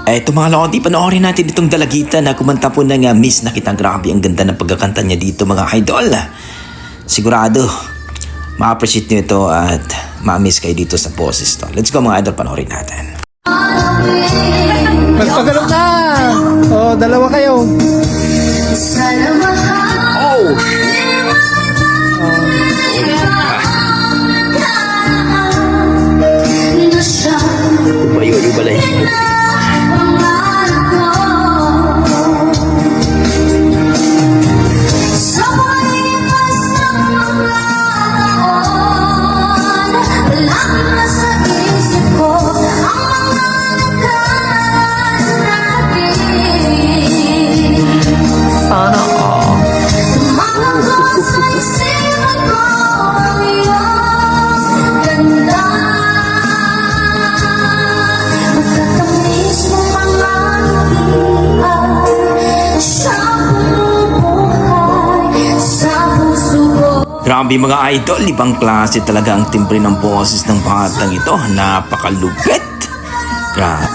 Eto mga lodi, panoorin natin itong dalagita na kumanta po ng Miss na Kita. Grabe, ang ganda ng pagkakanta niya dito mga idol. Sigurado, ma-appreciate nyo ito at ma-miss kayo dito sa boses to. Let's go mga idol, panoorin natin. Magpagalaw na! O, dalawa kayo. Oh! Umayo, yung balay. Sana all. Grabe mga idol, ibang klase talaga ang timbre ng boses ng batang ito. Napakalupit. Grabe.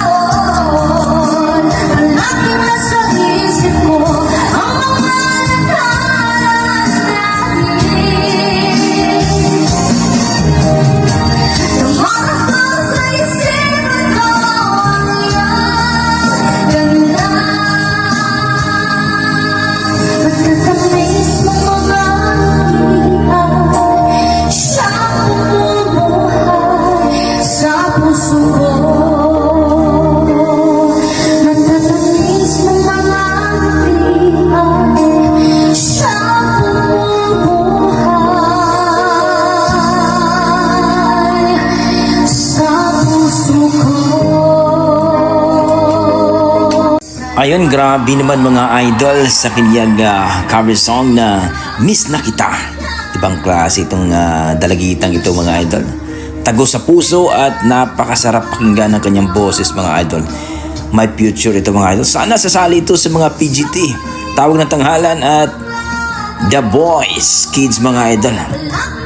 Ayun, grabe naman mga idol sa kanyang cover song na Miss na Kita. Ibang klase itong dalagitang ito mga idol. Tago sa puso at napakasarap pakinggan ng kanyang boses mga idol. May future ito mga idol. Sana sasali ito sa mga PGT, Tawag ng Tanghalan at The Boys Kids mga idol.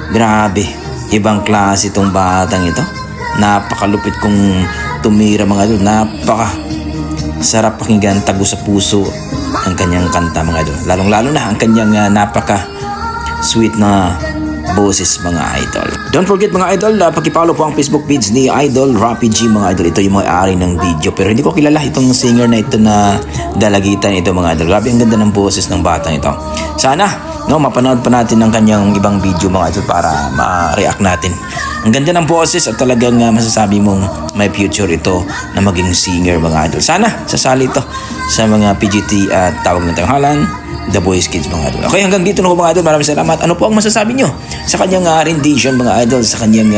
Grabe, ibang klase itong batang ito. Napakalupit kong tumira mga idol. Sarap pakinggan, tago sa puso ang kanyang kanta mga idol. Lalong-lalo na ang kanyang napaka-sweet na boses mga idol. Don't forget mga idol, pag-follow po ang Facebook page ni Idol Rapi G mga idol. Ito yung may-ari ng video. Pero hindi ko kilala itong singer na ito na dalagitan ito mga idol. Grabe ang ganda ng boses ng batang ito. Sana mapanood pa natin ang kanyang ibang video mga idol para ma-react natin. Ang ganda ng boses at talagang masasabi mong may future ito na maging singer mga idol. Sana sasali ito sa mga PGT at Tawag ng Tanghalan, The Boys Kids mga idol. Okay, hanggang dito na po mga idol. Maraming salamat. Ano po ang masasabi nyo sa kanyang rendition mga idol, sa kanyang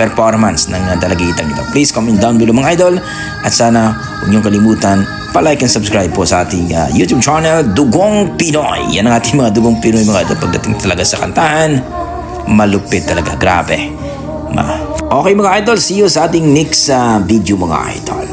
performance ng dalagitang ito? Please comment down below mga idol. At sana huwag niyong kalimutan pa-like and subscribe po sa ating YouTube channel, Dugong Pinoy. Yan ang ating mga Dugong Pinoy mga idol. Pagdating talaga sa kantahan, malupit talaga. Grabe. Okay mga idol, see you sa ating next video mga idol.